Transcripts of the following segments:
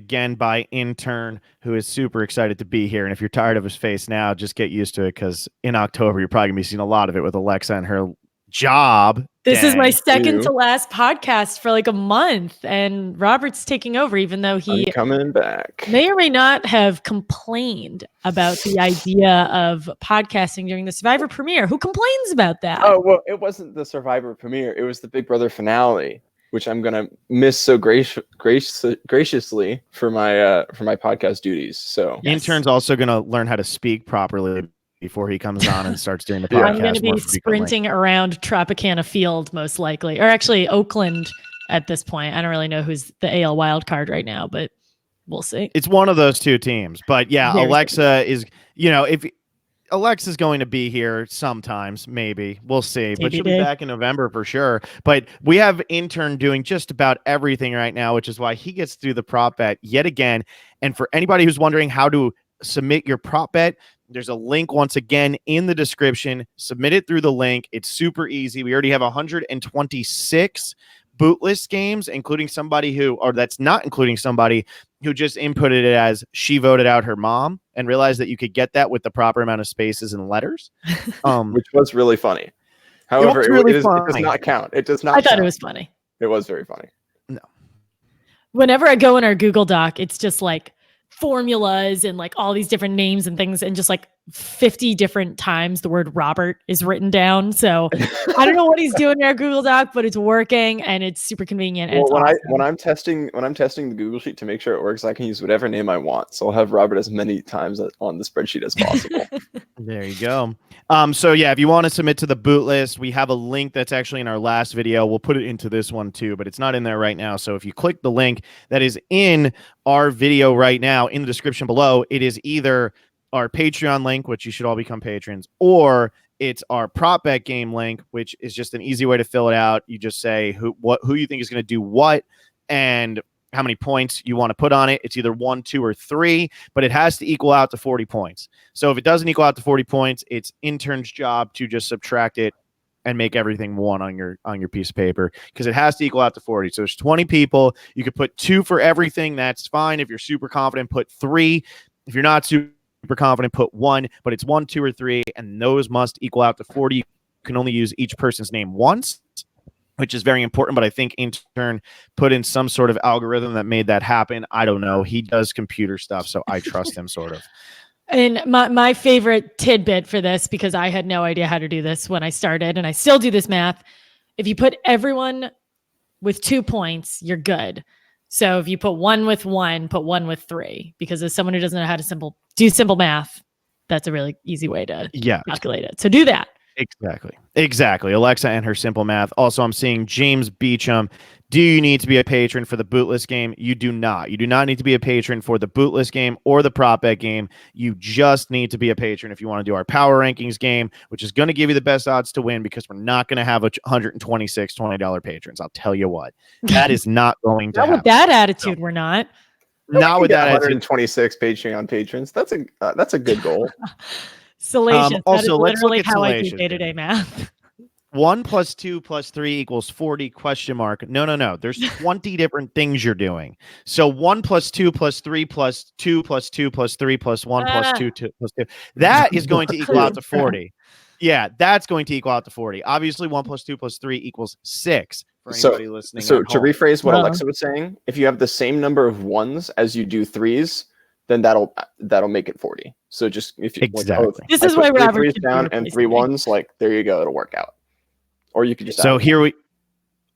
again by intern, who is super excited to be here. And if you're tired of his face now, just get used to it, because in October, you're probably going to be seeing a lot of it with Alexa and her job. This is my second to last podcast for like a month, and Robert's taking over, even though I'm coming back. May or may not have complained about the idea of podcasting during the Survivor premiere. Who complains about that? Oh, well, it wasn't the Survivor premiere. It was the Big Brother finale, which I'm gonna miss so graciously for my podcast duties. So intern's also gonna learn how to speak properly before he comes on and starts doing the podcast. I'm going to be sprinting around Tropicana Field, most likely, or actually Oakland at this point. I don't really know who's the AL wild card right now, but we'll see. It's one of those two teams. But yeah, Alexa is, if Alexa's going to be here sometimes, maybe. We'll see. But she'll be back in November for sure. But we have intern doing just about everything right now, which is why he gets to do the prop bet yet again. And for anybody who's wondering how to submit your prop bet, there's a link once again in the description. Submit it through the link. It's super easy. We already have 126 bootless games, including somebody who, or that's not including somebody who just inputted it as she voted out her mom and realized that you could get that with the proper amount of spaces and letters. Which was really funny. However, it does not count. It does not. I thought it was funny. It was very funny. No. Whenever I go in our Google Doc, it's just like formulas and like all these different names and things, and just like 50 different times the word Robert is written down. So I don't know what he's doing in our Google Doc, but it's working and it's super convenient. And well, awesome. when I'm testing the Google Sheet to make sure it works, I can use whatever name I want. So I'll have Robert as many times on the spreadsheet as possible. There you go. So yeah, if you want to submit to the boot list, we have a link that's actually in our last video. We'll put it into this one too, but it's not in there right now. So if you click the link that is in our video right now in the description below, it is either our Patreon link, which you should all become patrons, or it's our prop bet game link, which is just an easy way to fill it out. You just say who you think is going to do what and how many points you want to put on it. It's either 1, 2, or 3, but it has to equal out to 40 points. So if it doesn't equal out to 40 points, it's intern's job to just subtract it and make everything 1 on your piece of paper, because it has to equal out to 40. So there's 20 people. You could put 2 for everything. That's fine. If you're super confident, put 3. If you're not super confident, put 1, but it's 1, 2, or 3, and those must equal out to 40. You can only use each person's name once, which is very important, but I think intern put in some sort of algorithm that made that happen. I don't know. He does computer stuff, so I trust him sort of. And my favorite tidbit for this, because I had no idea how to do this when I started, and I still do this math. If you put everyone with 2 points, you're good. So if you put 1 with 1, put 1 with 3, because as someone who doesn't know how to do simple math, that's a really easy way to calculate it. So do that. Exactly. Alexa and her simple math. Also, I'm seeing James Beecham. Do you need to be a patron for the bootless game? You do not. You do not need to be a patron for the bootless game or the prop bet game. You just need to be a patron if you want to do our power rankings game, which is going to give you the best odds to win, because we're not going to have 126 $20 patrons. I'll tell you what. That is not going to happen. Not with that attitude, we're not. Not with that attitude. 126 Patreon patrons. That's a good goal. Salacious. Also, that is let's look literally at how I do salacious. day-to-day math. 1 + 2 + 3 = 40 ? No. There's 20 different things you're doing. So 1 + 2 + 3 + 2 + 2 + 3 + 1 + 2 + 2. That is going to equal out to 40. Yeah, that's going to equal out to 40. Obviously, 1 + 2 + 3 = 6. For anybody listening. So to rephrase what Alexa was saying, if you have the same number of 1s as you do 3s, then that'll make it 40. So just if you this is why Robert 3 3s down and 3 1s, like there you go, it'll work out. Or you could just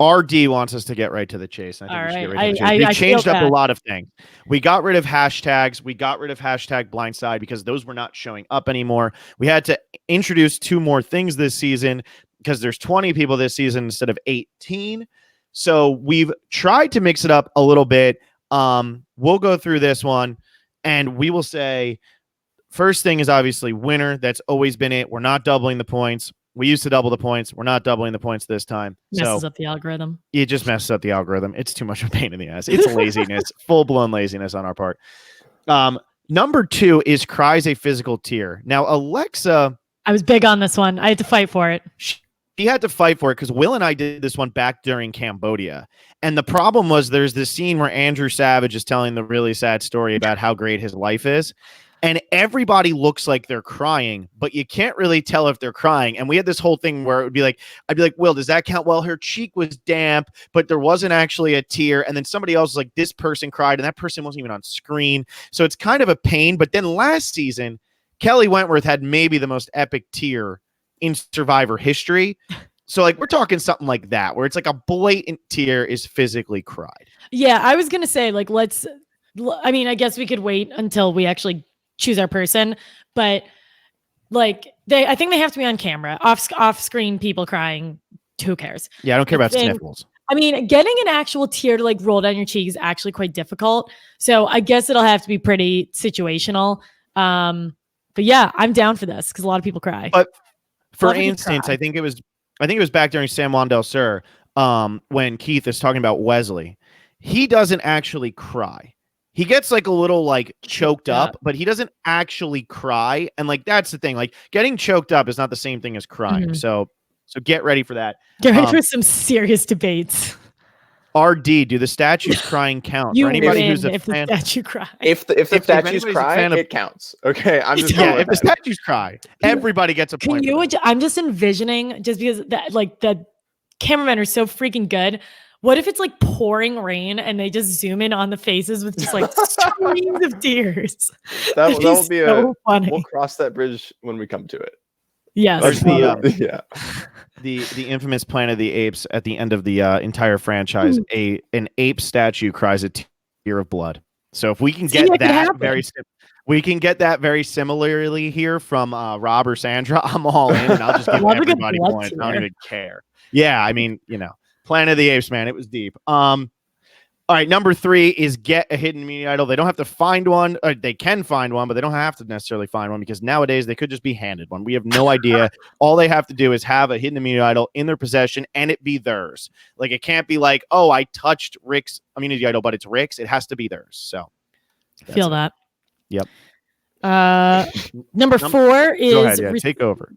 RD wants us to get right to the chase. We changed up a lot of things. We got rid of hashtags. We got rid of hashtag blindside because those were not showing up anymore. We had to introduce 2 more things this season because there's 20 people this season instead of 18. So we've tried to mix it up a little bit. We'll go through this one and we will say, first thing is obviously winner. That's always been it. We're not doubling the points. We used to double the points. We're not doubling the points this time. Messes up the algorithm. It just messes up the algorithm. It's too much of a pain in the ass. It's laziness, full-blown laziness on our part. Number 2 is cries a physical tear. Now, Alexa... I was big on this one. I had to fight for it. She he had to fight for it because Will and I did this one back during Cambodia. And the problem was there's this scene where Andrew Savage is telling the really sad story about how great his life is. And everybody looks like they're crying, but you can't really tell if they're crying. And we had this whole thing where it would be like, I'd be like, Will, does that count? Well, her cheek was damp, but there wasn't actually a tear. And then somebody else was like, this person cried, and that person wasn't even on screen. So it's kind of a pain. But then last season, Kelly Wentworth had maybe the most epic tear in Survivor history. So like we're talking something like that, where it's like a blatant tear is physically cried. Yeah, I was gonna say like I guess we could wait until we actually choose our person, but like I think they have to be on camera. Off screen people crying, who cares? Yeah, I don't care about sniffles. I mean, getting an actual tear to like roll down your cheek is actually quite difficult. So I guess it'll have to be pretty situational. But yeah, I'm down for this because a lot of people cry. But for instance, I think it was back during San Juan del Sur, when Keith is talking about Wesley. He doesn't actually cry. He gets like a little like choked up, but he doesn't actually cry. And like that's the thing. Like getting choked up is not the same thing as crying. Mm-hmm. So get ready for that. Get ready for some serious debates. RD, do the statues crying count? You for anybody win who's a if fan, the statue cries. If the statues cry, it counts. Okay, I'm just if the statues cry, everybody gets a point. I'm just envisioning, just because that like the cameramen are so freaking good. What if it's like pouring rain and they just zoom in on the faces with just like streams of tears? That will be so funny. We'll cross that bridge when we come to it. Yes. There's the infamous Planet of the Apes at the end of the entire franchise. An ape statue cries a tear of blood. So if we can get we can get that very similarly here from Rob or Sandra, I'm all in, and I'll just give everybody points. I don't even care. Yeah, I mean, Planet of the Apes, man, it was deep. All right, number 3 is get a hidden immunity idol. They don't have to find one. Or they can find one, but they don't have to necessarily find one because nowadays they could just be handed one. We have no idea. All they have to do is have a hidden immunity idol in their possession and it be theirs. Like it can't be like, oh, I touched Rick's immunity idol, but it's Rick's. It has to be theirs. So feel that. Yep. Number 4 is go ahead, take over.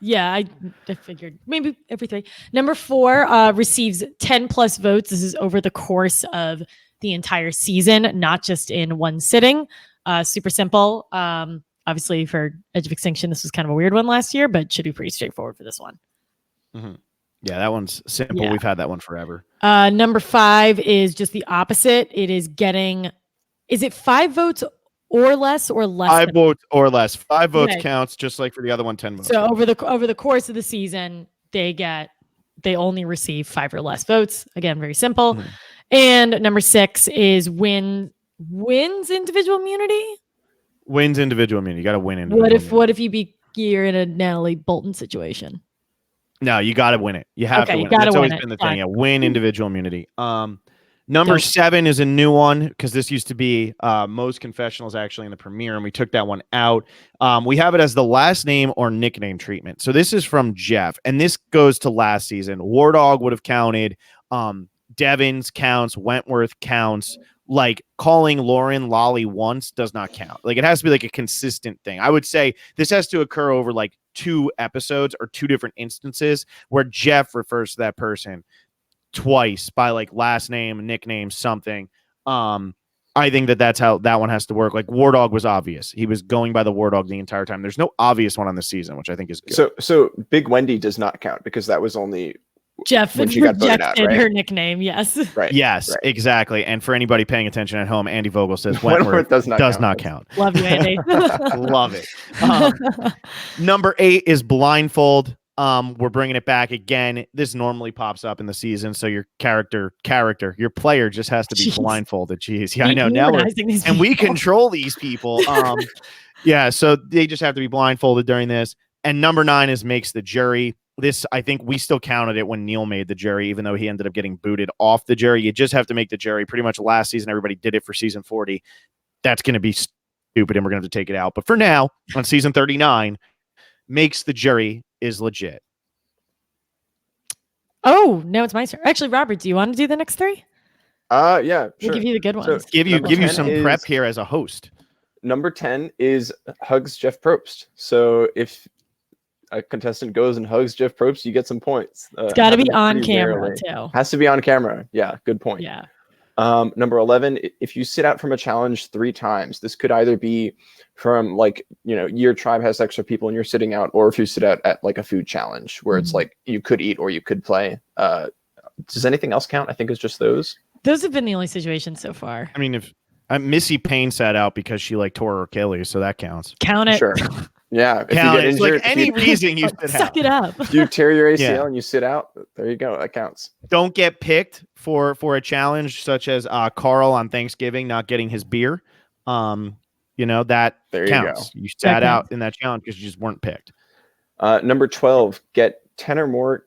Yeah, I figured maybe every 3. Number 4 receives 10 plus votes. This is over the course of the entire season, not just in one sitting. Super simple. Obviously, for Edge of Extinction, this was kind of a weird one last year, but should be pretty straightforward for this one. Mm-hmm. Yeah, that one's simple. Yeah. We've had that one forever. Number 5 is just the opposite. It is is it 5 votes or less or less? 5 votes or less. 5 votes counts, just like for the other one, 10 votes. So over the course of the season, they only receive 5 or less votes. Again, very simple. Mm-hmm. And number 6 is wins individual immunity. Wins individual immunity. You got to win individual. What if you're in a Natalie Bolton situation? No, you got to win it. You have to win it. That's always been the thing. Yeah, win individual immunity. Number 7 is a new one because this used to be most confessionals actually in the premiere, and we took that one out. We have it as the last name or nickname treatment. So this is from Jeff, and this goes to last season. War Dog would have counted. Devins counts. Wentworth counts. Like calling Lauren Lolly once does not count. Like it has to be like a consistent thing. I would say this has to occur over like 2 episodes or 2 different instances where Jeff refers to that person twice by like last name, nickname, something. I think that's how that one has to work. Like War Dog was obvious. He was going by the War Dog the entire time. There's no obvious one on the season, which I think is good. So Big Wendy does not count because that was only Jeff when she got voted out, right? Her nickname. Yes. Right. Yes, right. Exactly. And for anybody paying attention at home, Andy Vogel says Wentworth does not count. Love you, Andy. Love it. Number 8 is Blindfold. We're bringing it back again. This normally pops up in the season, so your your player just has to be blindfolded. Jeez, yeah, I know. Now we control these people. Yeah, so they just have to be blindfolded during this. And number 9 is makes the jury. This, I think we still counted it when Neil made the jury, even though he ended up getting booted off the jury. You just have to make the jury. Pretty much last season, everybody did it for season 40. That's going to be stupid, and we're going to have to take it out. But for now, on season 39, makes the jury is legit. Oh, now it's my turn. Actually, Robert, do you want to do the next 3? Yeah, sure. We'll give you the good ones. So give you some prep here as a host. Number 10 is Hugs Jeff Probst. So if a contestant goes and hugs Jeff Probst, you get some points. It's got to be Happens on pretty camera rarely. too. Has to be on camera. Yeah, good point. Yeah. Number 11, if you sit out from a challenge 3 times, this could either be from like, your tribe has extra people and you're sitting out, or if you sit out at like a food challenge where it's like you could eat or you could play. Does anything else count? I think it's just those. Those have been the only situations so far. I mean, if Missy Payne sat out because she like tore her Achilles, so that counts. Count it. Sure. Yeah. If Count you it. get It's like injured, any reason you sit Suck out. it up. you tear your ACL Yeah. and you sit out, there you go. That counts. Don't get picked for a challenge such as Carl on Thanksgiving not getting his beer. That There you counts. go. You sat That out counts. in that challenge because you just weren't picked. Number 12, get 10 or more.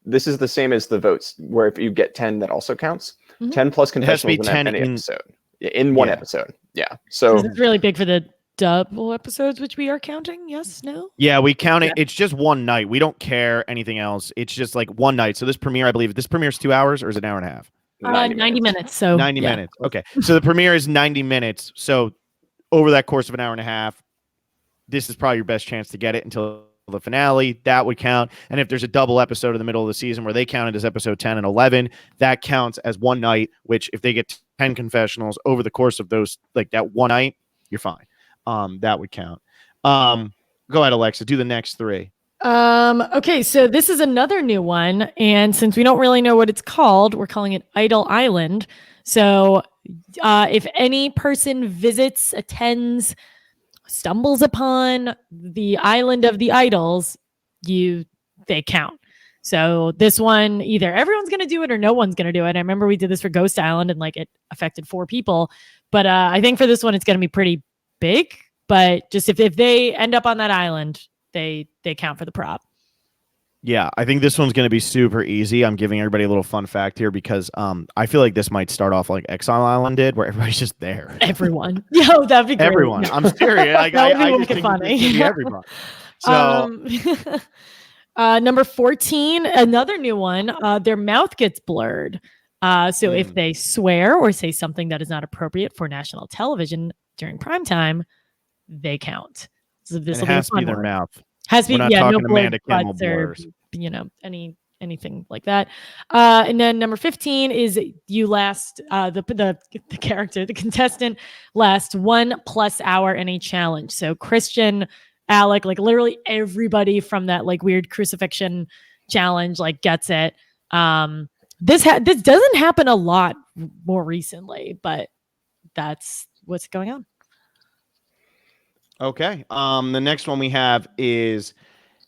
This is the same as the votes, where if you get 10, that also counts. Mhm. 10 plus It has to be confessionals in 10 any in- episode. In one Yeah. episode. Yeah. So This is really big for the double episodes, which we are counting. Yes, no. Yeah, we count it. Yeah. It's just one night. We don't care anything else. It's just like one night. So this premiere, I believe, this premiere's 2 hours or is it an hour and a half? 90 minutes. So 90 yeah. minutes. Okay. So the premiere is 90 minutes. So over that course of an hour and a half, this is probably your best chance to get it until the finale. That would count. And if there's a double episode in the middle of the season where they counted as episode 10 and 11, that counts as one night, which if they get 10 confessionals over the course of those, like that one night, you're fine. That would count. Go ahead, Alexa, do the next 3. Okay, so this is another new one, and since we don't really know what it's called, we're calling it Idol Island. So, if any person visits, attends, stumbles upon the island of the idols, they count. So this one, either everyone's going to do it or no one's going to do it. I remember we did this for Ghost Island and like it affected 4 people, but I think for this one it's going to be pretty big. But just if they end up on that island, they count for the prop. Yeah, I think this one's going to be super easy. I'm giving everybody a little fun fact here because I feel like this might start off like Exile Island did, where everybody's just there. Everyone, yo, that'd be great. Everyone. I'm serious. Like, That would be I wicked just think funny. it's gonna be everyone. So Number 14, another new one. Their mouth gets blurred. So if they swear or say something that is not appropriate for national television during prime time, they count. So this it will be a has to be fun their one. mouth. Has to We're be, not yeah, no talking Amanda blurred Kimmel butts or blurs. anything like that. And then number 15 is you last the character, the contestant lasts 1+ hour in a challenge. So Christian, Alec, like literally everybody from that like weird crucifixion challenge like gets it. This doesn't happen a lot more recently, but that's what's going on. Okay. The next one we have is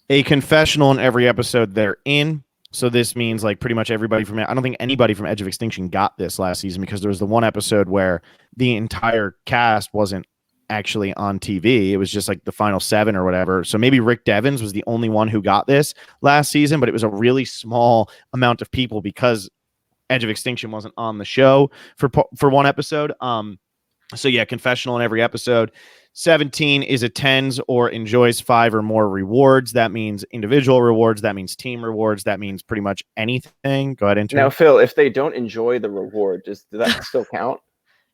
a confessional in every episode they're in. So this means like pretty much everybody from, I don't think anybody from Edge of Extinction got this last season because there was the one episode where the entire cast wasn't actually on TV. It was just like the final 7 or whatever. So maybe Rick Devens was the only one who got this last season, but it was a really small amount of people because Edge of Extinction wasn't on the show for one episode. So yeah, confessional in every episode. 17 is attends or enjoys 5 or more rewards. That means individual rewards. That means team rewards. That means pretty much anything. Go ahead, intern. now, Phil, if they don't enjoy the reward, does that still count?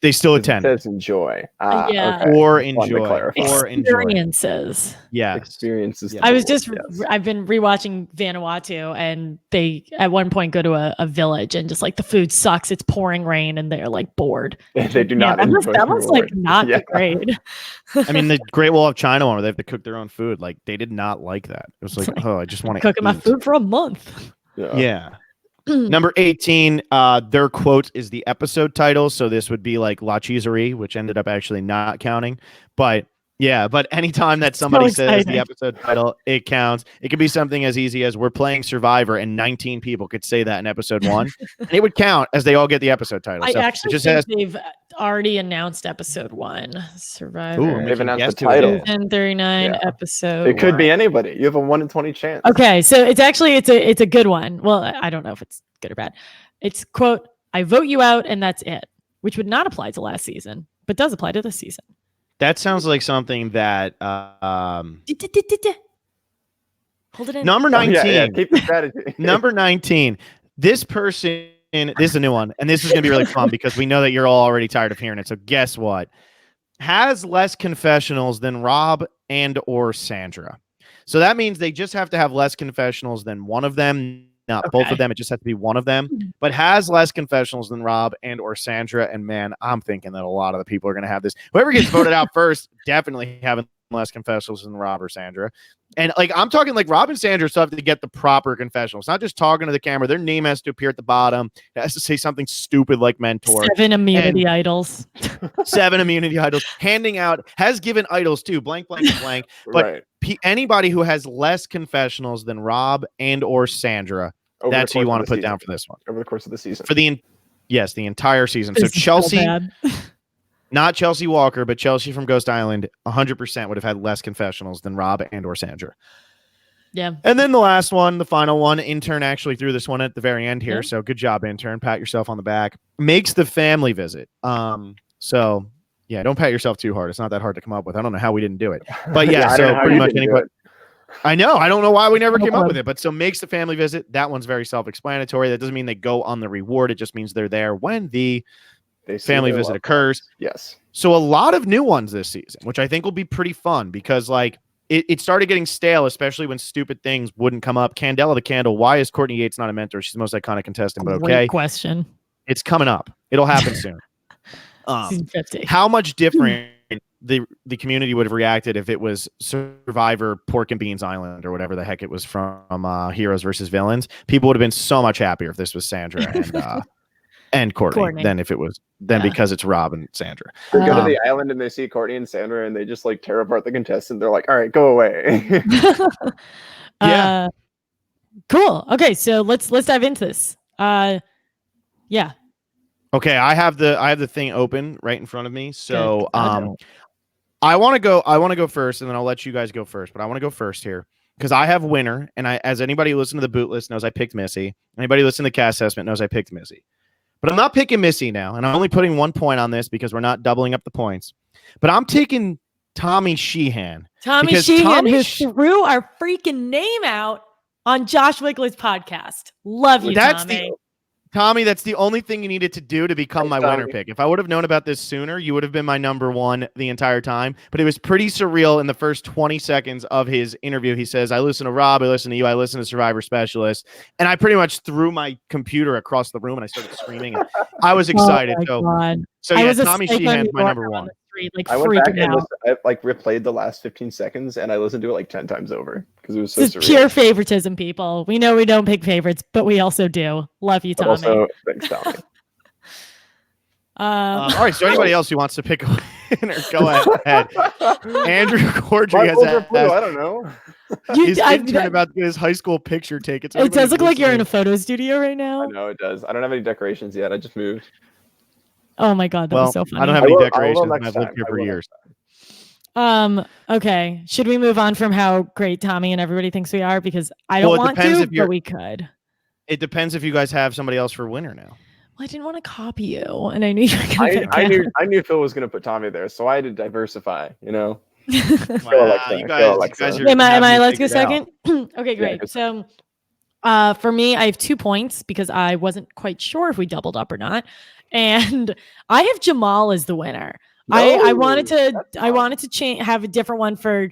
They still It attend says enjoy. Yeah. Okay. or Just wanted to enjoy clarify. or enjoy. Experiences. Yeah. Experiences. Yeah. I was yes. I've been rewatching Vanuatu, and they at one point go to a village and just like the food sucks. It's pouring rain and they're like bored. They do not that enjoy was the like reward. not Yeah. great. I mean, the Great Wall of China one where they have to cook their own food. Like they did not like that. It was like, oh, I just want to Cooking my food for a month. Yeah. Number 18, their quote is the episode title. So this would be like La Cheeserie, which ended up actually not counting. But yeah, but anytime that somebody says exciting. the episode title, it counts. It could be something as easy as we're playing Survivor and 19 people could say that in episode 1. And it would count as they all get the episode title. I So actually it just think has they've already announced episode 1, Survivor. Ooh, They've announced guess the who it title. is. Season 39 Yeah. episode. It could 1. be anybody. You have a 1 in 20 chance. Okay, so it's a good one. Well, I don't know if it's good or bad. It's quote, I vote you out and that's it, which would not apply to last season, but does apply to this season. That sounds like something that Hold it in. number 19. Yeah, keep the strategy. Number 19. This person, this is a new one, and this is going to be really fun because we know that you're all already tired of hearing it. So guess what? Has less confessionals than Rob and or Sandra. So that means they just have to have less confessionals than one of them. Not both Okay. of them. It just has to be one of them, but has less confessionals than Rob and or Sandra. And man, I'm thinking that a lot of the people are going to have this. Whoever gets voted out first, definitely having less confessionals than Rob or Sandra. And like, I'm talking like Rob and Sandra still have to get the proper confessionals, not just talking to the camera. Their name has to appear at the bottom. It has to say something stupid like mentor. 7 immunity idols. 7 immunity idols, handing out, has given idols too, blank, blank, blank. But anybody who has less confessionals than Rob and or Sandra, that's who you want to put down for this one. Over the course of the season. For the entire season. So This is Chelsea, bad. not Chelsea Walker, but Chelsea from Ghost Island, 100% would have had less confessionals than Rob and or Sandra. Yeah. And then the last one, the final one, intern actually threw this one at the very end here. Yeah. So good job, intern. Pat yourself on the back. Makes the family visit. So yeah, don't pat yourself too hard. It's not that hard to come up with. I don't know how we didn't do it. But yeah, so pretty much anybody. I know. I don't know why we never came up with it, but so makes the family visit. That one's very self-explanatory. That doesn't mean they go on the reward. It just means they're there when the family visit occurs. Yes. So a lot of new ones this season, which I think will be pretty fun because like it started getting stale, especially when stupid things wouldn't come up. Candela the Candle. Why is Courtney Yates not a mentor? She's the most iconic contestant, but okay. Great question. It's coming up. It'll happen soon. Season 50. How much different the community would have reacted if it was Survivor Pork and Beans Island or whatever the heck it was from Heroes versus Villains. People would have been so much happier if this was Sandra and Courtney than if it was because it's Rob and Sandra. They go to the island and they see Courtney and Sandra and they just like tear apart the contestant. They're like, all right, go away. Yeah. Cool. Okay, so let's dive into this. Yeah. Okay, I have the thing open right in front of me. So I want to go first, and then I'll let you guys go first. But I want to go first here because I have winner, and as anybody who listened to the boot list knows, I picked Missy. Anybody who listened to the cast assessment knows I picked Missy. But I'm not picking Missy now, and I'm only putting 1 point on this because we're not doubling up the points. But I'm taking Tommy Sheehan. Tommy Sheehan, who threw our freaking name out on Josh Wickley's podcast. Love you, Tommy. Tommy, that's the only thing you needed to do to become my winner pick. If I would have known about this sooner, you would have been my number one the entire time. But it was pretty surreal in the first 20 seconds of his interview. He says, I listen to Rob, I listen to you, I listen to Survivor Specialist. And I pretty much threw my computer across the room and I started screaming. And I was excited. So yeah, Tommy Sheehan's my number one. I went back and I replayed the last 15 seconds and I listened to it like 10 times over because it was so surreal. Pure favoritism, people. We know we don't pick favorites, but we also do. Love you, Tommy. Also, thanks, Tommy. All right, so anybody else who wants to pick a winner, go ahead. Andrew Cordry has asked, I don't know. His intern about to get his high school picture taken. It does look like you're in a photo studio right now. I know it does. I don't have any decorations yet. I just moved. Oh my God, that was so funny. I don't have any decorations. I've lived here for years. Okay. Should we move on from how great Tommy and everybody thinks we are? Because I don't want to, but we could. It depends if you guys have somebody else for winner now. Well, I didn't want to copy you, and I knew you were going to I knew Phil was going to put Tommy there, so I had to diversify, you know? Wow, you guys are am I allowed to go second? Okay, great. So for me, I have 2 points because I wasn't quite sure if we doubled up or not. And I have Jamal as the winner. I wanted to have a different one for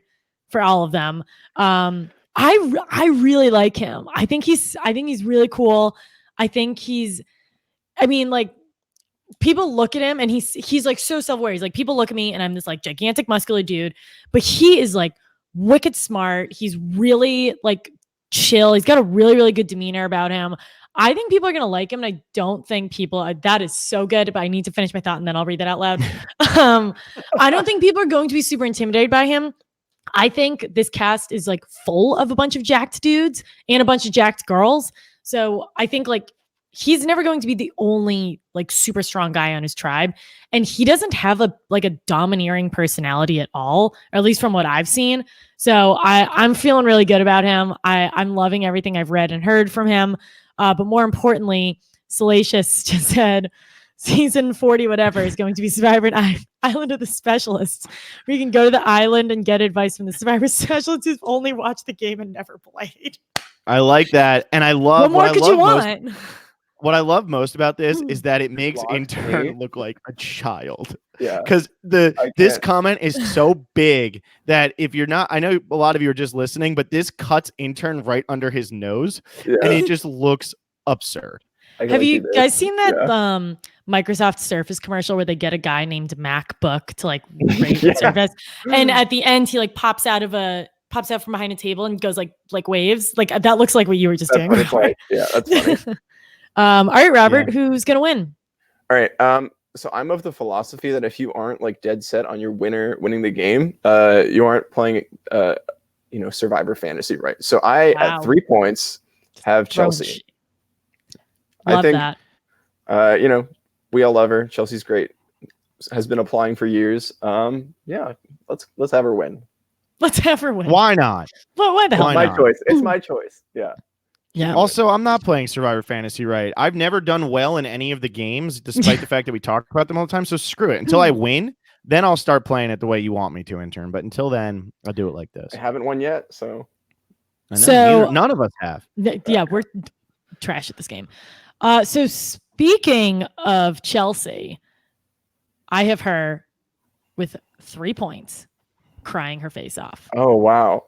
all of them. I really like him. I think he's really cool. Like people look at him and he's like so self-aware. He's like, people look at me and I'm this like gigantic muscular dude, but he is like wicked smart. He's really like chill. He's got a really, really good demeanor about him. I think people are going to like him. And I don't think that is so good, but I need to finish my thought and then I'll read that out loud. I don't think people are going to be super intimidated by him. I think this cast is like full of a bunch of jacked dudes and a bunch of jacked girls. So I think like he's never going to be the only like super strong guy on his tribe. And he doesn't have a domineering personality at all, or at least from what I've seen. So I'm feeling really good about him. I'm loving everything I've read and heard from him. But more importantly, Salacious just said season 40, whatever, is going to be Survivor Island of the Specialists, where you can go to the island and get advice from the Survivor Specialists who've only watched the game and never played. I like that. And I love what more could you want? what I love most about this is Mm. that it makes Lost me. intern look like a child. Yeah. Because I this can't. comment is so big that if you're not, I know a lot of you are just listening, but this cuts intern right under his nose, and Yeah. it just looks absurd. I can, Have like, you do this. guys seen that Yeah. Microsoft Surface commercial where they get a guy named MacBook to like raise Yeah. the Surface, and at the end he like pops out from behind a table and goes like waves? Like that looks like what you were just That's doing. what it's before. like. Yeah, that's funny. All right, Robert, who's gonna win? All right. So I'm of the philosophy that if you aren't like dead set on your winning the game, you aren't playing Survivor Fantasy, right? So I Wow. at 3 points have Chelsea. Love I think that. we all love her. Chelsea's great. Has been applying for years. Yeah, let's have her win. Let's have her win. Why not? Well, why the hell? Why My not? choice. It's my choice. Yeah. Yeah. Also, I'm not playing Survivor Fantasy right. I've never done well in any of the games, despite the fact that we talk about them all the time. So screw it. Until I win, then I'll start playing it the way you want me to, intern. But until then, I'll do it like this. I haven't won yet, so I know, So- none of us have. Yeah, we're trash at this game. So speaking of Chelsea, I have her with 3 points, crying her face off. oh wow.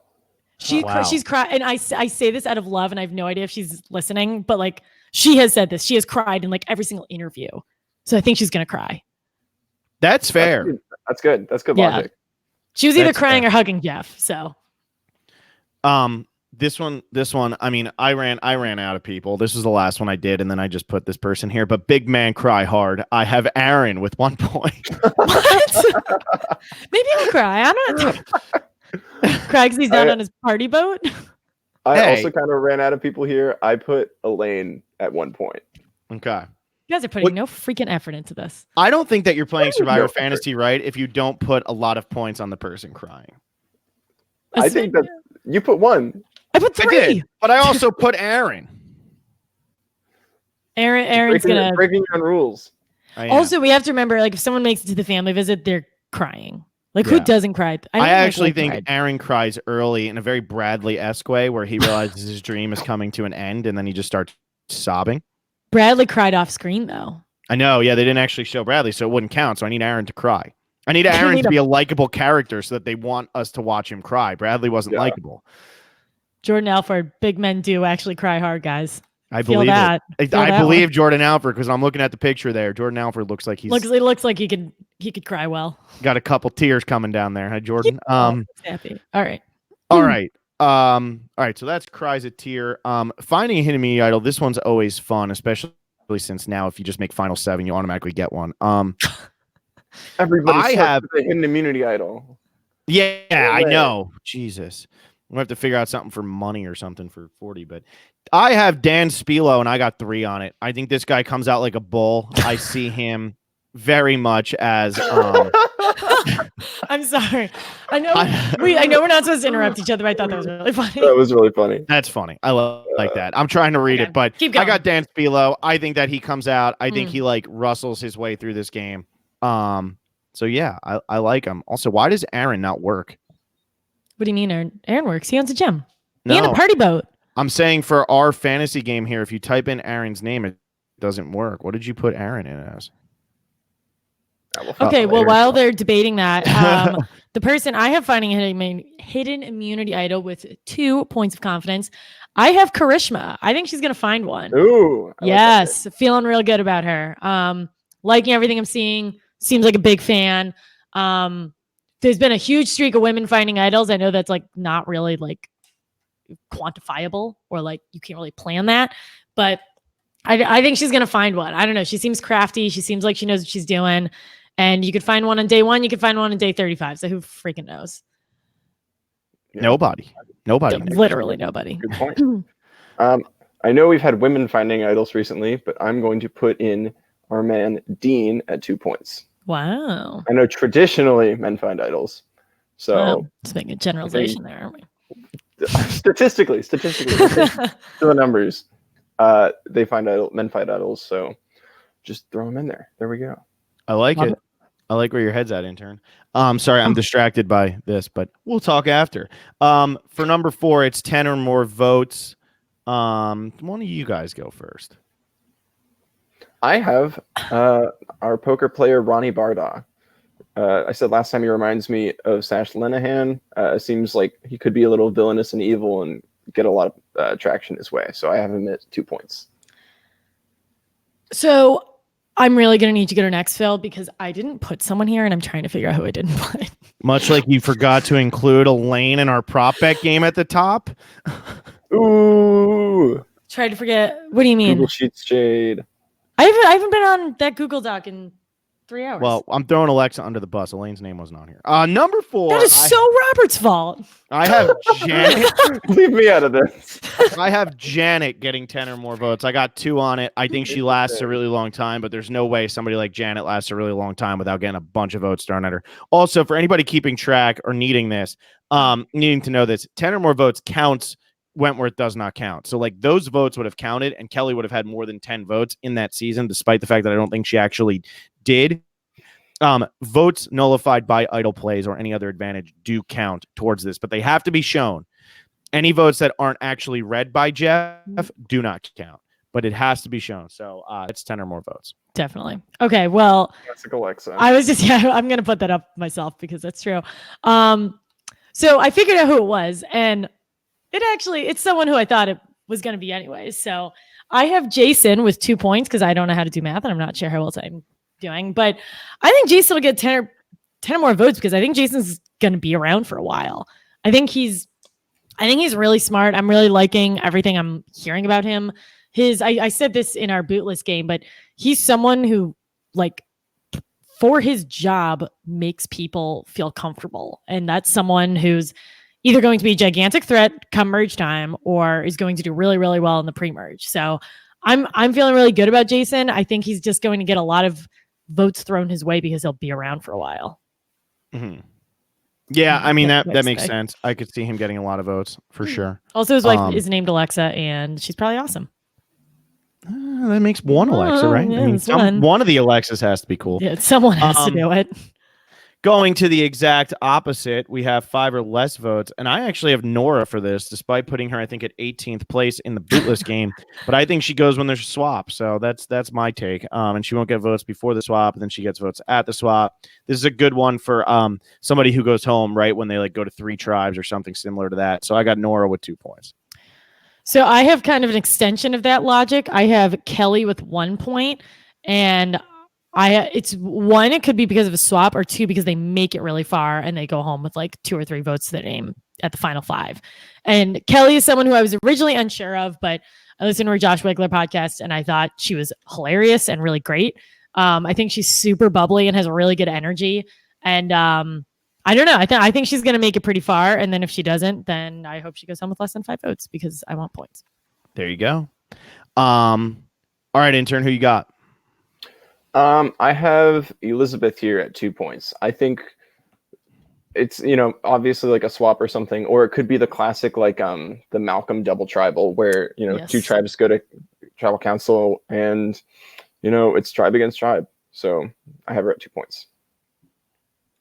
Wow. She's cried, and I say this out of love, and I have no idea if she's listening, but like she has said this. She has cried in like every single interview, so I think she's gonna cry. That's fair. That's good. That's good Yeah. logic. She was either That's crying fair. or hugging Jeff. So This one. I mean, I ran out of people. This was the last one I did, and then I just put this person here. But big man cry hard. I have Aaron with 1 point. what? Maybe I'll cry. I'm not. Cry because he's down on his party boat. I Hey. also kind of ran out of people here. I put Elaine at 1 point. Okay. You guys are putting no freaking effort into this. I don't think that you're playing Survivor No. Fantasy right if you don't put a lot of points on the person crying. I think that you put 1. I put 3. I did, but I also put Aaron. Aaron's gonna. breaking your own rules. I am. Also, we have to remember, like, if someone makes it to the family visit, they're crying. Like, who Yeah. doesn't cry? I don't actually Michael think cried. Aaron cries early in a very Bradley-esque way where he realizes his dream is coming to an end and then he just starts sobbing. Bradley cried off screen though. I know. Yeah, they didn't actually show Bradley, so it wouldn't count. So I need Aaron to cry. I need You Aaron need to a- be a likable character so that they want us to watch him cry. Bradley wasn't Yeah. likable. Jordan Alford, big men do actually cry hard, guys. I Feel believe that. it. Feel I that believe Jordan Alford because I'm looking at the picture there. Jordan Alford looks like he's It looks like he could cry well. got a couple tears coming down there. Hi, Jordan. Happy. All right. All right. All right. So that's cries a tear. Finding a hidden immunity idol. This one's always fun, especially since now if you just make final 7, you automatically get one. Everybody I have a hidden immunity idol. Yeah, I way. know. Jesus. I'm gonna have to figure out something for money or something for 40, but I have Dan Spilo and I got 3 on it. I think this guy comes out like a bull. I see him very much as I'm sorry. I know we're not supposed to interrupt each other, but I thought that was really funny. That was really funny. that's funny. I like that. I'm trying to read Okay, it, but keep I going. got Dan Spilo. I think that he comes out. I think he like rustles his way through this game. So yeah, I like him. Also, why does Aaron not work? What do you mean, Aaron? Aaron works. He owns a gym. No. And a party boat. I'm saying for our fantasy game here, if you type in Aaron's name, it doesn't work. What did you put Aaron in as? Okay, well, while they're debating that, the person I have finding a hidden immunity idol with 2 points of confidence, I have Karishma. I think she's going to find one. Ooh. I Yes, feeling real good about her. Liking everything I'm seeing. Seems like a big fan. There's been a huge streak of women finding idols. I know that's like not really like quantifiable or like you can't really plan that, but I think she's going to find one. I don't know. She seems crafty. She seems like she knows what she's doing. And you could find one on day 1. You could find one on day 35. So who freaking knows? Yeah. Nobody. Literally nobody. Good point. I know we've had women finding idols recently, but I'm going to put in our man Dean at 2 points. Wow. I know traditionally men find idols, so Wow. Let's make a generalization there, aren't we? statistically, to the numbers, men find idols. So just throw them in there. There we go. I like Love it. I like where your head's at, intern. Sorry, I'm distracted by this, but we'll talk after. For number 4, it's 10 or more votes. One of you guys go first. I have our poker player Ronnie Bardaw. I said last time he reminds me of Sash Lenahan. Seems like he could be a little villainous and evil and get a lot of traction his way. So I have him at 2 points. So I'm really going to need to go to next, Phil, because I didn't put someone here and I'm trying to figure out who I didn't put. Much like you forgot to include Elaine in our prop bet game at the top. Ooh. Tried to forget. What do you mean? Google Sheets Jade. I haven't been on that Google Doc in 3 hours. Well, I'm throwing Alexa under the bus. Elaine's name wasn't on here. Number 4. That is so Robert's fault. I have Janet. Leave me out of this. I have Janet getting 10 or more votes. I got 2 on it. I think she lasts a really long time, but there's no way somebody like Janet lasts a really long time without getting a bunch of votes thrown at her. Also, for anybody keeping track or needing this, needing to know this, 10 or more votes counts. Wentworth does not count. So like those votes would have counted and Kelly would have had more than 10 votes in that season, despite the fact that I don't think she actually did. Votes nullified by idle plays or any other advantage do count towards this, but they have to be shown. Any votes that aren't actually read by Jeff do not count, but it has to be shown. So it's 10 or more votes. Definitely. Okay. Well, Classic Alexa. I was just, I'm going to put that up myself because that's true. So I figured out who it was, and it's someone who I thought it was going to be anyways. So I have Jason with 2 points because I don't know how to do math and I'm not sure how else I'm doing, but I think Jason will get 10 or more votes because I think Jason's going to be around for a while. I think he's really smart. I'm really liking everything I'm hearing about him. I said this in our bootless game, but he's someone who, like, for his job makes people feel comfortable. And that's someone who's either going to be a gigantic threat come merge time or is going to do really, really well in the pre-merge. So I'm feeling really good about Jason. I think he's just going to get a lot of votes thrown his way because he'll be around for a while. Mm-hmm. Yeah, I mean, that makes sense. I could see him getting a lot of votes for sure. Also, his wife is named Alexa, and she's probably awesome. That makes one Alexa, right? Yeah, I mean, one of the Alexas has to be cool. Yeah, someone has to do it. Going to the exact opposite, we have 5 or less votes, and I actually have Nora for this, despite putting her, I think, at 18th place in the bootless game. But I think she goes when there's a swap, so that's my take. And she won't get votes before the swap, and then she gets votes at the swap. This is a good one for somebody who goes home right when they like go to 3 tribes or something similar to that. So I got Nora with 2 points. So I have kind of an extension of that logic. I have Kelly with 1 point, and it's 1, it could be because of a swap, or 2, because they make it really far and they go home with like 2 or 3 votes to their name at the final 5. And Kelly is someone who I was originally unsure of, but I listened to her Josh Wigler podcast and I thought she was hilarious and really great. I think she's super bubbly and has a really good energy. And I don't know. I think she's going to make it pretty far. And then if she doesn't, then I hope she goes home with less than 5 votes because I want points. There you go. All right, intern, who you got? I have Elizabeth here at 2 points. I think it's, obviously like a swap or something, or it could be the classic, like the Malcolm double tribal where, Yes. 2 tribes go to tribal council and, it's tribe against tribe. So I have her at 2 points.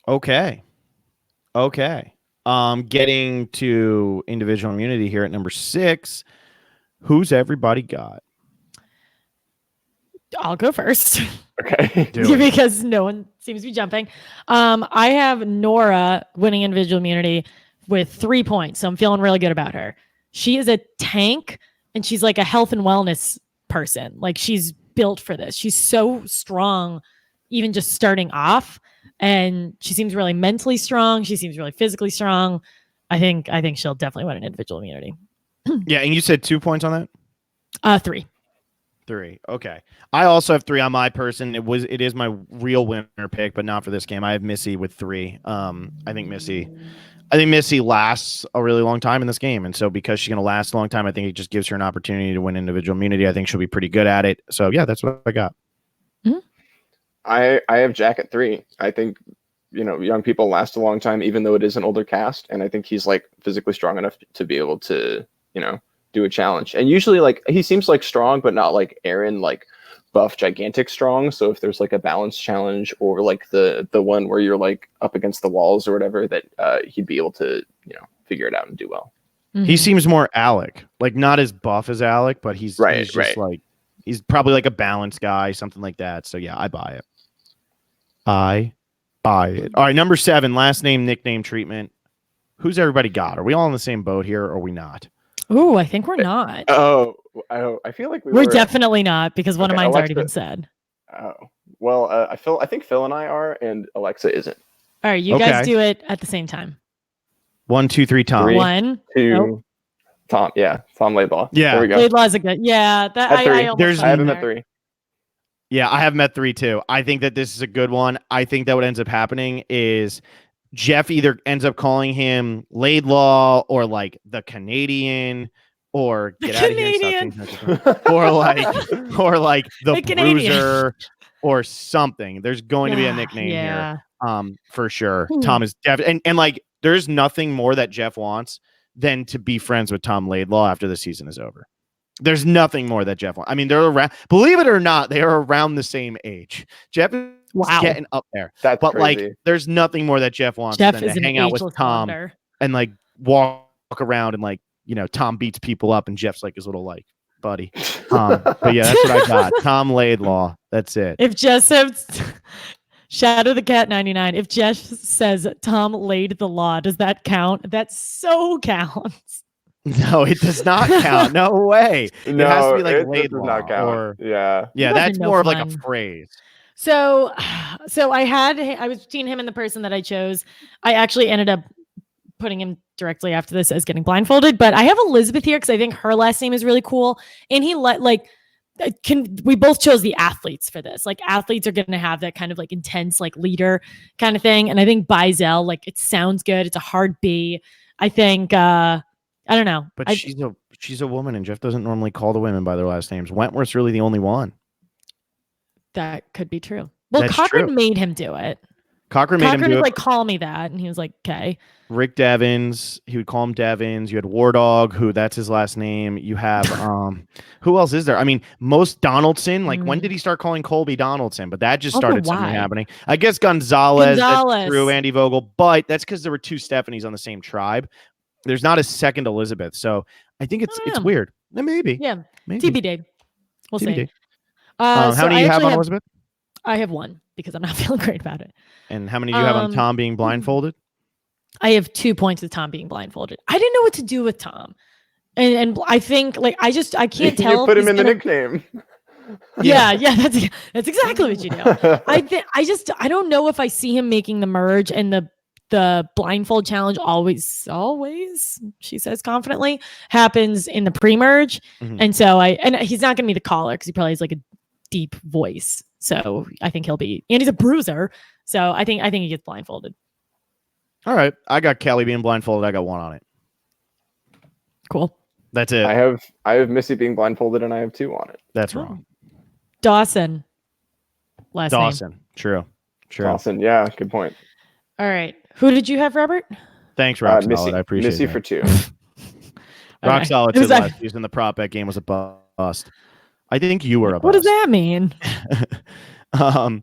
Okay. Getting to individual immunity here at number 6. Who's everybody got? I'll go first. Okay. Because no one seems to be jumping. I have Nora winning individual immunity with 3 points. So I'm feeling really good about her. She is a tank and she's like a health and wellness person. Like she's built for this. She's so strong, even just starting off. And she seems really mentally strong. She seems really physically strong. I think she'll definitely win an individual immunity. Yeah, and you said 2 points on that? 3. 3. Okay. I also have 3 on my person. It is my real winner pick, but not for this game. I have Missy with 3. I think Missy lasts a really long time in this game. And so because she's going to last a long time, I think it just gives her an opportunity to win individual immunity. I think she'll be pretty good at it. So yeah, that's what I got. Mm-hmm. I have Jack at 3. I think, young people last a long time, even though it is an older cast. And I think he's like physically strong enough to be able to, do a challenge. And usually like he seems like strong, but not like Aaron, like buff, gigantic strong. So if there's like a balance challenge or like the one where you're like up against the walls or whatever, that he'd be able to, figure it out and do well. Mm-hmm. He seems more Alec, like not as buff as Alec, but he's just like, He's probably like a balanced guy, something like that. So yeah, I buy it. I buy it. All right, number 7, last name, nickname treatment. Who's everybody got? Are we all in the same boat here, or are we not? Ooh, I think we're not. Oh, I feel like We're definitely not because one of Okay, mine's already Alexa. been said. Oh, well, I think Phil and I are, and Alexa isn't. All right, you guys do it at the same time. 1, 2, 3, Tom. 3, 1, 2, nope. Tom. Yeah, Tom Laidlaw. Yeah. There we go. Laidlaw's a good. Yeah, that At 3. I almost I have him there. at 3. Yeah, I have him at 3 too. I think that this is a good one. I think that what ends up happening is Jeff either ends up calling him Laidlaw or like the Canadian or The get out of Canadian. here, or like the Canadian. Bruiser or something. There's going to be a nickname here, for sure. Tom is and like there's nothing more that Jeff wants than to be friends with Tom Laidlaw after the season is over. There's nothing more that Jeff wants. I mean, they're around. Believe it or not, they are around the same age. Jeff is getting up there. That's but crazy. like, there's nothing more that Jeff wants Jeff than is to an hang out with ageless Tom wonder. and like walk around and like, you know, Tom beats people up and Jeff's like his little like buddy. But yeah, that's what I got. Tom Laidlaw. That's it. If Jeff says Shadow the Cat 99, if Jeff says Tom laid the law, does that count? That so counts. No, it does not count. No way. No, it has to be like it Laidlaw does not count. or yeah. that's no more of like a fun. phrase. So I was between him and the person that I chose. I actually ended up putting him directly after this as getting blindfolded, but I have Elizabeth here because I think her last name is really cool. And we both chose the athletes for this. Like athletes are going to have that kind of like intense, like leader kind of thing. And I think Bizel, like it sounds good. It's a hard B. I think, I don't know. But she's a woman and Jeff doesn't normally call the women by their last names. Wentworth's really the only one. That could be true. Well, That's Cochran true. made him do it. Cochran made him do was it. like, call me that. And he was like, okay. Rick Devins, he would call him Devins. You had War Dog, who that's his last name. You have who else is there? I mean, most Donaldson. Like when did he start calling Colby Donaldson? But that just started something happening. I guess Gonzalez. That's true, Andy Vogel, but that's because there were 2 Stephanies on the same tribe. There's not a second Elizabeth, so I think it's weird. Maybe. Yeah. Maybe. TBD. We'll TBD. see. How many do you have on Elizabeth? I have 1 because I'm not feeling great about it. And how many do you have on Tom being blindfolded? I have 2 points with Tom being blindfolded. I didn't know what to do with Tom. And I think like I can't tell. You put him in the nickname. Yeah, that's exactly what you do. I don't know if I see him making the merge and the blindfold challenge always, she says confidently, happens in the pre-merge. And so he's not gonna be the caller because he probably has like a deep voice. So I think and he's a bruiser. So I think he gets blindfolded. All right. I got Kelly being blindfolded. I got 1 on it. Cool. That's it. I have Missy being blindfolded and I have 2 on it. That's wrong. Dawson. Last Dawson. name. True. Dawson. Yeah, good point. All right. Who did you have, Robert? Thanks, Rock Missy, Solid. I appreciate Missy it. for 2. Rock Solid It was said last season the prop bet game was a bust. I think you were a bust. What does that mean? But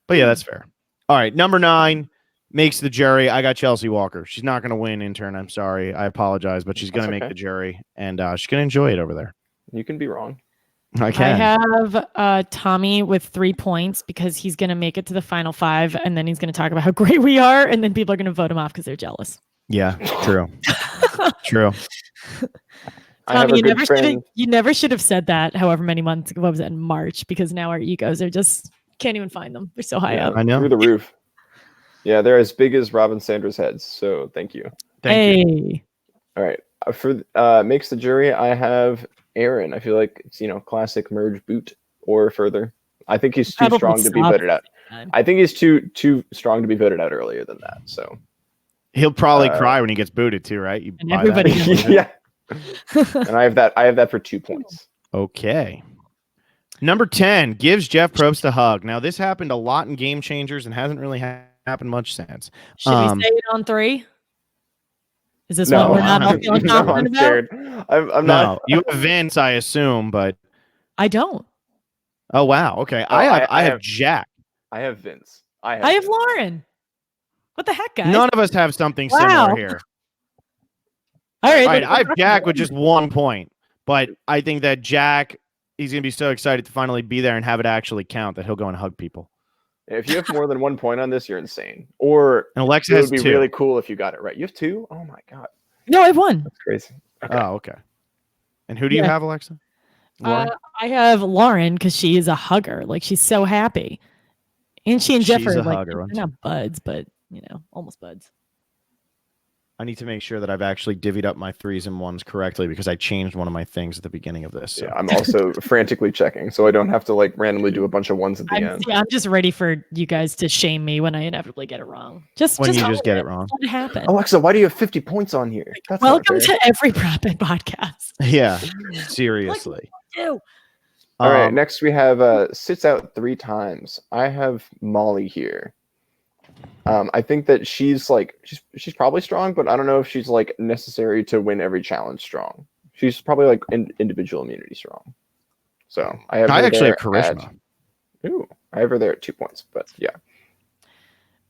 yeah, that's fair. All right. Number 9 makes the jury. I got Chelsea Walker. She's not going to win, intern. I'm sorry. I apologize, but she's going to make the jury, and she's going to enjoy it over there. You can be wrong. I can. I have Tommy with 3 points because he's going to make it to the final 5, and then he's going to talk about how great we are, and then people are going to vote him off because they're jealous. Yeah, true. True. Tommy, you never should have said that. However many months ago, what was it, in March? Because now our egos are just can't even find them. They're so high up. I know. Through the roof. Yeah, they're as big as Robin Sanders' heads. So thank you. Thank you. All right. For makes the jury, I have Aaron. I feel like it's classic merge boot or further. I think he's too strong to be voted out. I think he's too strong to be voted out earlier than that. So he'll probably cry when he gets booted too, right? You and everybody. Yeah. And I have that for 2 points. Okay. Number 10 gives Jeff Probst a hug. Now this happened a lot in Game Changers and hasn't really happened much since. Should we say it on 3? Is this No, what we're not all feeling confident I'm scared. I'm not. You have Vince, I assume, but I don't. Oh wow. Okay. I have Jack. I have Vince. I have Lauren. What the heck, guys? None of us have something similar here. All right. I have Jack with just 1 point, but I think that Jack he's gonna be so excited to finally be there and have it actually count that he'll go and hug people. If you have more than 1 point on this, you're insane. Or And Alexa it has would be 2. really cool if you got it right. You have 2? Oh my god, No, I have 1. that's crazy. Okay. Oh, okay. And who do you Yeah. have, Alexa? Lauren? I have Lauren because she is a hugger. Like she's so happy, and she and Jeff She's are a like hugger, they're aren't not buds, but almost buds. I need to make sure that I've actually divvied up my 3s and 1s correctly because I changed one of my things at the beginning of this. So. Yeah, I'm also frantically checking, so I don't have to like randomly do a bunch of 1s at the end. I'm just ready for you guys to shame me when I inevitably get it wrong. When you own just get it wrong. Let it happen. Alexa, why do you have 50 points on here? That's not Welcome fair. to every Profit podcast. Yeah, seriously. Ew. All right, next we have sits out 3 times. I have Molly here. I think that she's she's probably strong, but I don't know if she's like necessary to win every challenge strong. She's probably like individual immunity strong. So I have. I her actually have there charisma. I have her there at 2 points, but yeah.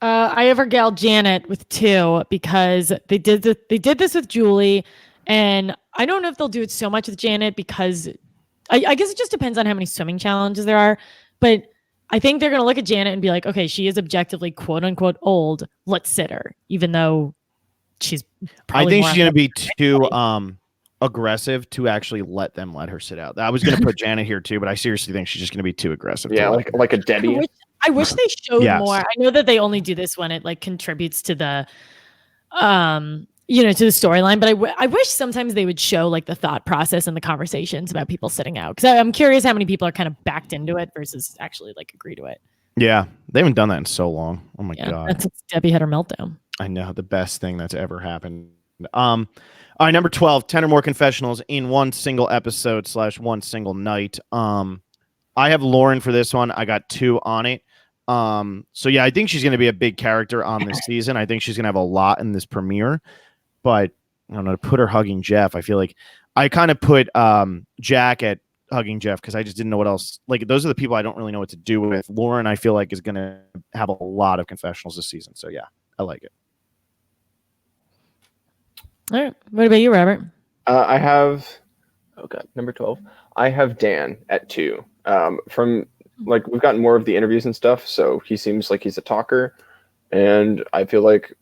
I have our gal Janet with 2 because they did this with Julie, and I don't know if they'll do it so much with Janet because I guess it just depends on how many swimming challenges there are, but I think they're going to look at Janet and be like, okay, she is objectively quote unquote old. Let's sit her, even though she's. I think she's going to be too aggressive to actually let her sit out. I was going to put Janet here too, but I seriously think she's just going to be too aggressive. Yeah, like a Debbie. I wish they showed Yes. more. I know that they only do this when it like contributes to the, to the storyline. But I wish sometimes they would show like the thought process and the conversations about people sitting out, because I'm curious how many people are kind of backed into it versus actually like agree to it. Yeah, they haven't done that in so long. Oh my god, that's since Debbie had her meltdown. I know, the best thing that's ever happened. All right, number 12, 10 or more confessionals in one single episode / one single night. I have Lauren for this one. I got 2 on it. So yeah, I think she's going to be a big character on this season. I think she's going to have a lot in this premiere, but I don't know, to put her hugging Jeff, I feel like I kind of put Jack at hugging Jeff because I just didn't know what else. Like, those are the people I don't really know what to do with. Lauren, I feel like, is going to have a lot of confessionals this season. So yeah, I like it. All right. What about you, Robert? I have, number 12. I have Dan at 2. From like, we've gotten more of the interviews and stuff, so he seems like he's a talker, and I feel like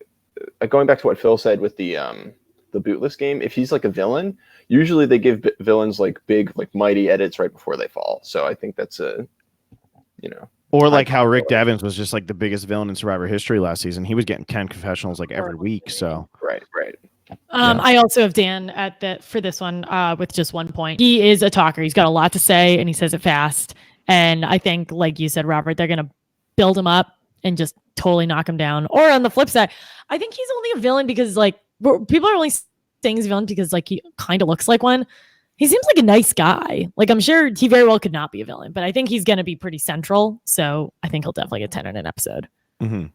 going back to what Phil said with the bootless game, if he's like a villain, usually they give villains like big, like mighty edits right before they fall. So I think that's Or like how Rick Devens was just like the biggest villain in Survivor history last season. He was getting 10 confessionals like every week. So right. I also have Dan for this one with just 1 point. He is a talker. He's got a lot to say and he says it fast. And I think, like you said, Robert, they're going to build him up and just totally knock him down. Or on the flip side, I think he's only a villain because like people are only saying he's a villain because like he kind of looks like one. He seems like a nice guy. Like, I'm sure he very well could not be a villain, but I think he's going to be pretty central. So I think he'll definitely get 10 in an episode. Mm-hmm.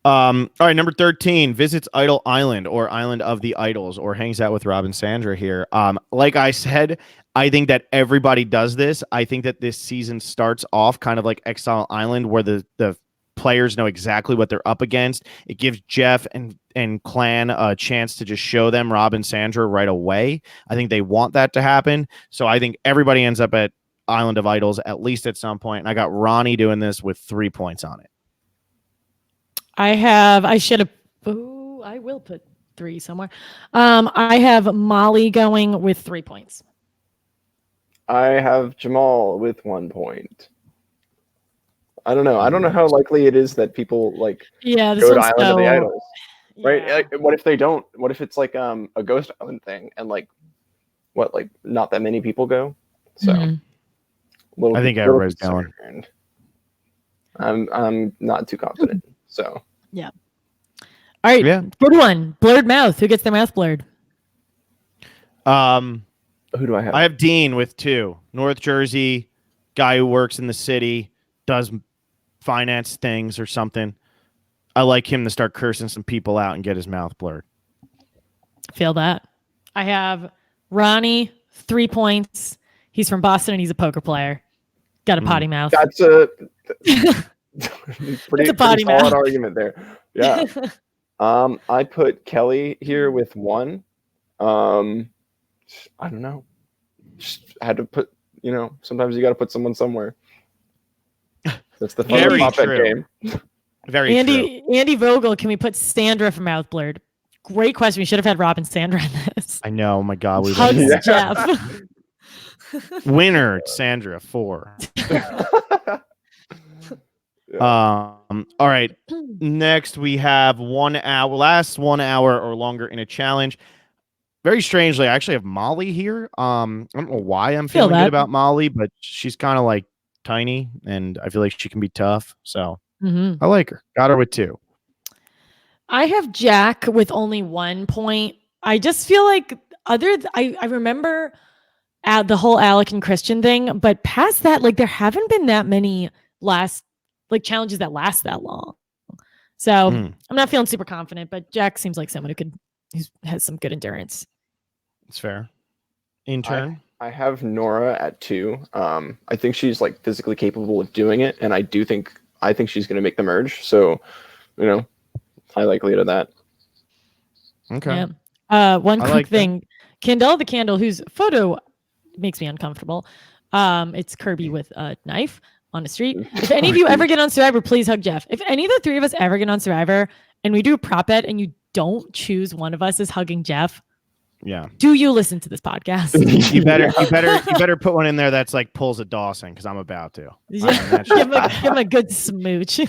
All right, number 13, visits Idol Island or Island of the Idols, or hangs out with Rob and Sandra here. Like I said, I think that everybody does this. I think that this season starts off kind of like Exile Island, where the players know exactly what they're up against. It gives Jeff and Clan a chance to just show them Rob and Sandra right away. I think they want that to happen. So I think everybody ends up at Island of Idols at least at some point. And I got Ronnie doing this with 3 points on it. I will put 3 somewhere. I have Molly going with 3 points. I have Jamal with 1 point. I don't know. I don't know how likely it is that people like this go to Island of the Idols. Right? Yeah. Like, what if they don't? What if it's like a Ghost Island thing and like not that many people go? So I think everybody's going. I'm not too confident. So yeah. All right. Yeah. Good one. Blurred mouth. Who gets their mouth blurred? Who do I have? I have Dean with 2. North Jersey guy who works in the city, does finance things or something. I like him to start cursing some people out and get his mouth blurred. Feel that. I have Ronnie, 3 points. He's from Boston and he's a poker player. Got a potty mouth. That's a pretty potty solid mouth. argument there. Yeah. I put Kelly here with 1. I don't know. Just had to put, you know, sometimes you got to put someone somewhere. That's the fun of Very the prop bet true. game. Very true. Andy Vogel, can we put Sandra from Mouth Blurred? Great question. We should have had Rob and Sandra in this. I know. Oh my God. We Hugs Yeah. Jeff. winner Sandra 4. All right. Next we have 1 hour, last 1 hour or longer in a challenge. Very strangely, I actually have Molly here. I don't know why I'm feeling good about Molly, but she's kind of like tiny, and I feel like she can be tough. So I like her. Got her with 2. I have Jack with only 1 point. I just feel like I remember the whole Alec and Christian thing, but past that, like there haven't been that many challenges that last that long. So I'm not feeling super confident, but Jack seems like someone who has some good endurance. It's fair. Intern. I have Nora at 2. I think she's like physically capable of doing it, and I think she's going to make the merge. So, you know, high likelihood of that. Okay. Yeah. One quick thing. Candela the Candle, whose photo makes me uncomfortable. It's Kirby with a knife on the street. If any of you ever get on Survivor, please hug Jeff. If any of the 3 of us ever get on Survivor and we do a prop bet and you don't choose one of us as hugging Jeff, do you listen to this podcast? you better put one in there that's like pulls a Dawson, because I'm about to. Yeah. give him a good smooch.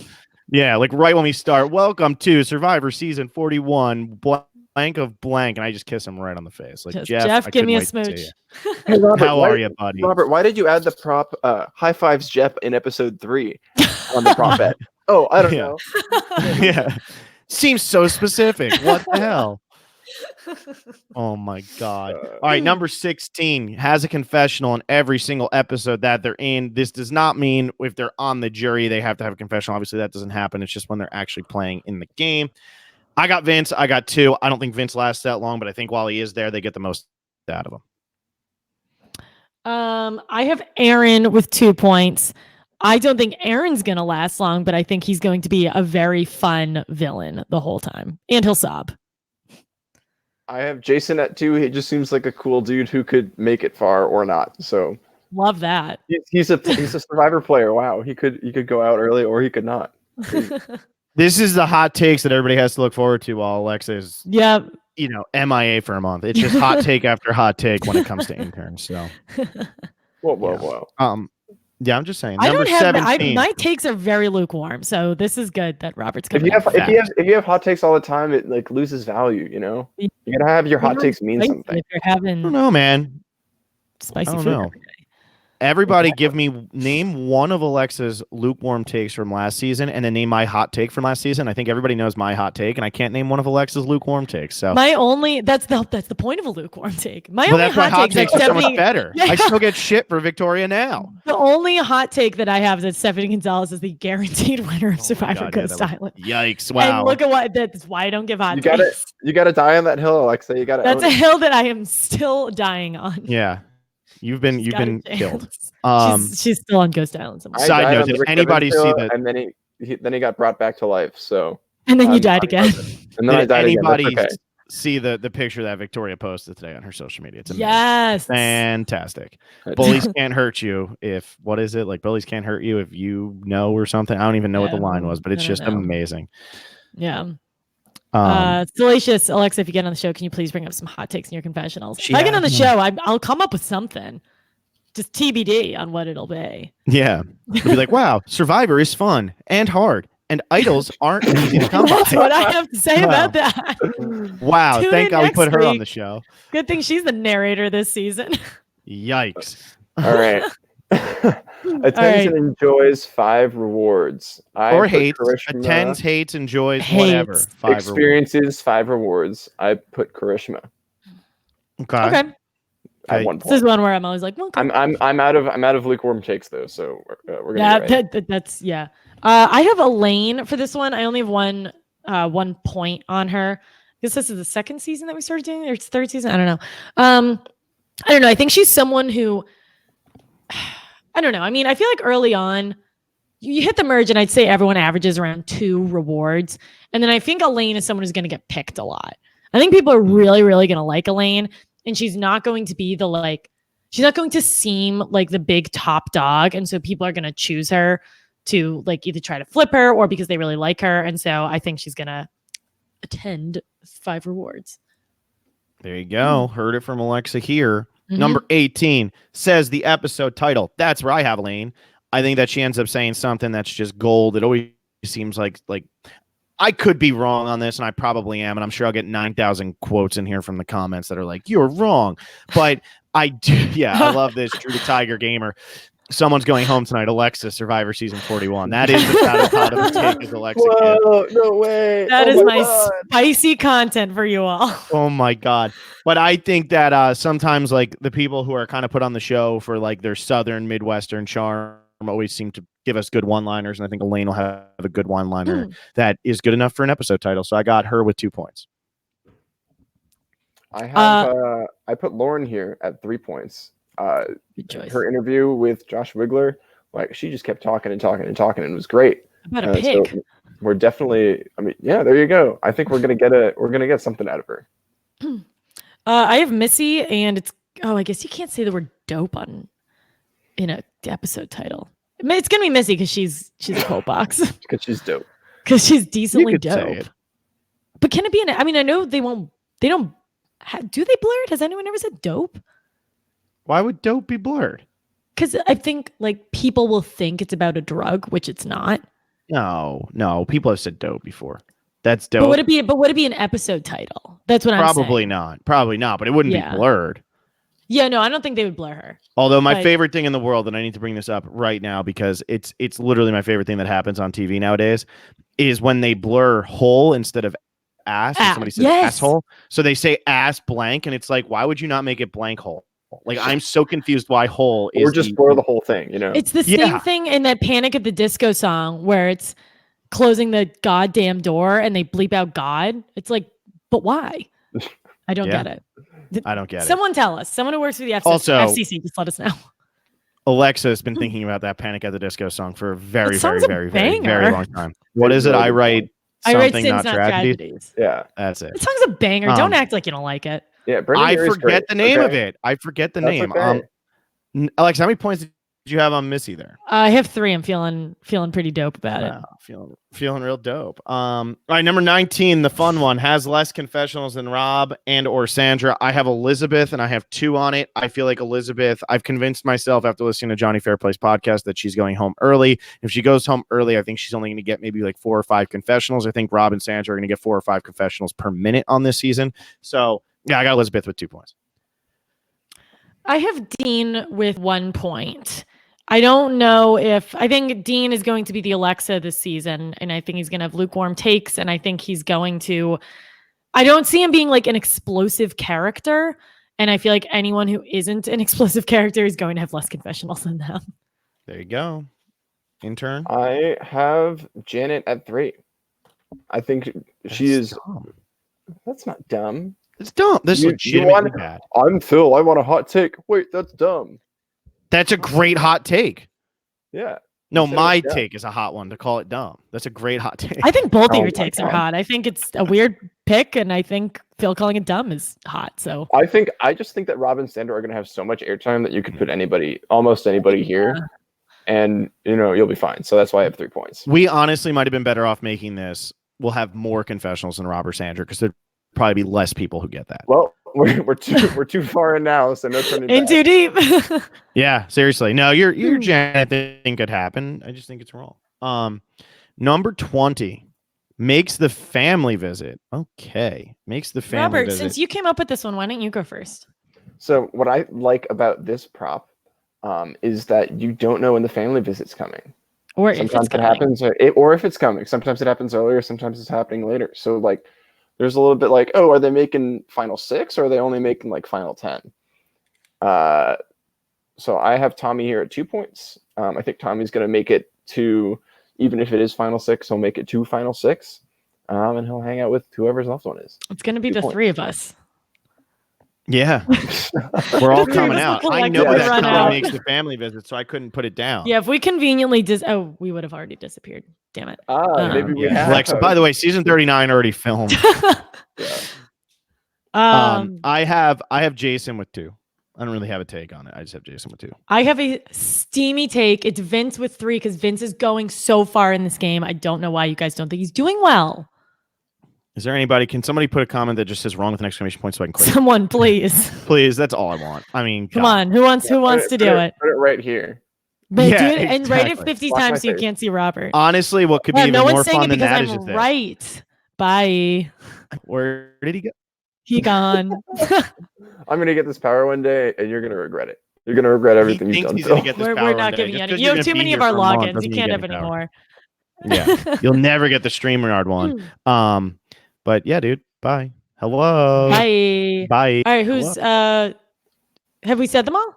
Yeah, like right when we start. Welcome to Survivor Season 41. Blank of blank, and I just kiss him right on the face. Like Jeff, give me a smooch. Hey, Robert, how are you, buddy? Robert, why did you add the prop high fives Jeff in episode 3 on the prop bet? Oh, I don't know. Yeah, seems so specific. What the hell? Oh my God. All right, number 16 has a confessional in every single episode that they're in. This does not mean if they're on the jury they have to have a confessional. Obviously that doesn't happen. It's just when they're actually playing in the game. I got Vince. I got 2. I don't think Vince lasts that long, but I think while he is there, they get the most out of him. I have Aaron with 2 points. I don't think Aaron's going to last long, but I think he's going to be a very fun villain the whole time, and he'll sob. I have Jason at 2. He just seems like a cool dude who could make it far or not. So love that. He's a Survivor player. Wow, he could go out early or he could not. This is the hot takes that everybody has to look forward to while Alexa is, MIA for a month. It's just hot take after hot take when it comes to interns. So, whoa. Yeah, I'm just saying. I Number don't have 17. my takes are very lukewarm, so this is good that Robert's coming. If you have hot takes all the time, it like loses value. You know, you gotta have your hot takes mean something. If you're having, I don't know, man. Spicy food. Know. Everybody name one of Alexa's lukewarm takes from last season and then name my hot take from last season. I think everybody knows my hot take, and I can't name one of Alexa's lukewarm takes. So that's the point of a lukewarm take. That's why hot takes are so much better. Yeah. I still get shit for Victoria now. The only hot take that I have is that Stephanie Gonzalez is the guaranteed winner of Survivor Ghost Island. Yikes. Wow. And look at that's why I don't give hot takes. You gotta die on that hill, Alexa. That's a hill that I am still dying on. Yeah. You've been killed. She's still on Ghost Island somewhere. Side note: did anybody see that? And then he got brought back to life. So and then you died again. And then I died again. Anybody see the picture that Victoria posted today on her social media? It's amazing. Yes, fantastic. Bullies can't hurt you if bullies can't hurt you if you know or something. I don't even know what the line was, but it's just amazing. Yeah. Salacious, Alexa, if you get on the show, can you please bring up some hot takes in your confessionals? If I get on the show, I'll come up with something. Just TBD on what it'll be. Yeah. It'll be like, wow, Survivor is fun and hard, and idols aren't easy to come by. That's what I have to say about that. Wow. Thank God we put her on the show. Good thing she's the narrator this season. Yikes. All right. Attends and enjoys 5 rewards. Attends, hates, enjoys, whatever. 5 experiences, 5 rewards. I put charisma. Okay. At 1 point. This is one where I'm always like, well, I'm out of lukewarm takes though, so we're gonna. That's. I have Elaine for this one. I only have 1 point on her. This is the 2nd season that we started doing, or it's 3rd season. I don't know. I don't know. I think she's someone who. I don't know. I mean, I feel like early on, you hit the merge, and I'd say everyone averages around 2 rewards. And then I think Elaine is someone who's going to get picked a lot. I think people are really, really going to like Elaine, and she's not going to be she's not going to seem like the big top dog. And so people are going to choose her to like either try to flip her or because they really like her. And so I think she's going to attend 5 rewards. There you go. Heard it from Alexa here. Mhm. Number 18 says the episode title. That's where I have Lane. I think that she ends up saying something that's just gold. It always seems like I could be wrong on this, and I probably am, and I'm sure I'll get 9,000 quotes in here from the comments that are like, you're wrong. But I do, yeah, I love this. Drew the Tiger Gamer. Someone's going home tonight. Alexa, Survivor Season 41. That is the out of the take is Alexa. Whoa, no way. That is my God. spicy content for you all. Oh my God. But I think that sometimes like the people who are kind of put on the show for like their Southern Midwestern charm always seem to give us good one-liners. And I think Elaine will have a good one-liner that is good enough for an episode title. So I got her with 2 points. I have I put Lauren here at 3 points. Good choice. Her interview with Josh Wigler, like she just kept talking and talking and talking, and it was great. About a pig. So we're definitely, I mean, yeah, there you go. I think we're gonna get something out of her. I have Missy, and it's I guess you can't say the word dope in a episode title. It's gonna be Missy because she's a cold box. Because she's dope. Because she's decently You could say dope. it. But can it be I mean, I know they don't. Do they blur it? Has anyone ever said dope? Why would dope be blurred? Because I think like people will think it's about a drug, which it's not. No. People have said dope before. That's dope. But would it be an episode title? That's what I'm saying. Probably not, but it wouldn't be blurred. Yeah, no, I don't think they would blur her. Although my favorite thing in the world, and I need to bring this up right now because it's literally my favorite thing that happens on TV nowadays, is when they blur hole instead of ass. And somebody says asshole. So they say ass blank, and it's like, why would you not make it blank hole? Like, I'm so confused why hole is. Or just blur the whole thing, you know? It's the same thing in that Panic at the Disco song where it's closing the goddamn door and they bleep out God. It's like, but why? I don't get it. I don't get it. Someone tell us. Someone who works for the FCC, just let us know. Alexa has been thinking about that Panic at the Disco song for a very, very, a very, very, banger. very long time. What is it? I write something, Sins, not tragedies. tragedies. Yeah, that's it. The song's a banger. Don't act like you don't like it. Yeah, I forget the name of it. I forget the name. Okay. Alex, how many points did you have on Missy there? I have 3. I'm feeling pretty dope about it. Feeling real dope. All right, number 19, the fun one, has less confessionals than Rob and or Sandra. I have Elizabeth, and I have 2 on it. I feel like Elizabeth, I've convinced myself after listening to Johnny Fairplay's podcast that she's going home early. If she goes home early, I think she's only going to get maybe like 4 or 5 confessionals. I think Rob and Sandra are going to get 4 or 5 confessionals per minute on this season. So yeah, I got Elizabeth with 2 points. I have Dean with 1 point. I don't know I think Dean is going to be the Alexa this season, and I think he's going to have lukewarm takes, and I think he's going to, I don't see him being like an explosive character, and I feel like anyone who isn't an explosive character is going to have less confessionals than them. There you go. Intern. I have Janet at 3. I think she is. Dumb. That's not dumb. It's dumb. This is legitimately bad. I'm Phil. I want a hot take. Wait, that's dumb. That's a great hot take. Yeah. No, my take is a hot one to call it dumb. That's a great hot take. I think both of your takes are hot. I think it's a weird pick, and I think Phil calling it dumb is hot. So I just think that Rob and Sandra are going to have so much airtime that you could put almost anybody here, and you'll be fine. So that's why I have 3 points. We honestly might have been better off making this. We'll have more confessionals than Rob or Sandra because there'd probably be less people who get that. Well, we're too far in now, so no turning back. In too deep. Yeah, seriously. No, your Janet thing could happen. I just think it's wrong. Number 20 makes the family visit. Okay, makes the family Robert, visit. since you came up with this one, why don't you go first? So what I like about this prop is that you don't know when the family visit's coming. Or sometimes if it's happens, or if it's coming. Sometimes it happens earlier. Sometimes it's happening later. So like, there's a little bit like, oh, are they making final 6 or are they only making like final 10? So I have Tommy here at 2 points. I think Tommy's going to make it to, even if it is final 6, he'll make it to final 6. And he'll hang out with whoever's left one is. It's going to be the 3 of us. Yeah, we're all coming out. I know that run Tommy out. makes the family visit, so I couldn't put it down. Yeah, if we conveniently we would have already disappeared. Damn it. Maybe we have. Alexa, by the way, season 39 already filmed. Yeah. I have Jason with 2. I don't really have a take on it. I just have Jason with 2. I have a steamy take. It's Vince with 3 because Vince is going so far in this game. I don't know why you guys don't think he's doing well. Is there anybody? Can somebody put a comment that just says wrong with an exclamation point so I can click? Someone, please. Please, that's all I want. I mean, Come on. Who wants to do it? Put it right here. But Yeah, do it and write it exactly. 50 Watch my times so you face. can't see Robert. Honestly, what could be Yeah, even no more one's saying fun it than because that is I'm just this. right. Bye. Where did he go? He gone. I'm gonna get this power one day, and you're gonna regret it. You're gonna regret everything He you've thinks done. he's gonna Phil. get this We're power not one day. giving you Just any. 'cause You you're have gonna too be many here of our for a month logins. You doesn't mean can't you have get any any power. more. Yeah, you'll never get the StreamYard one. But yeah, dude. Bye. Hello. Bye. Bye. All right. Who's have we said them all?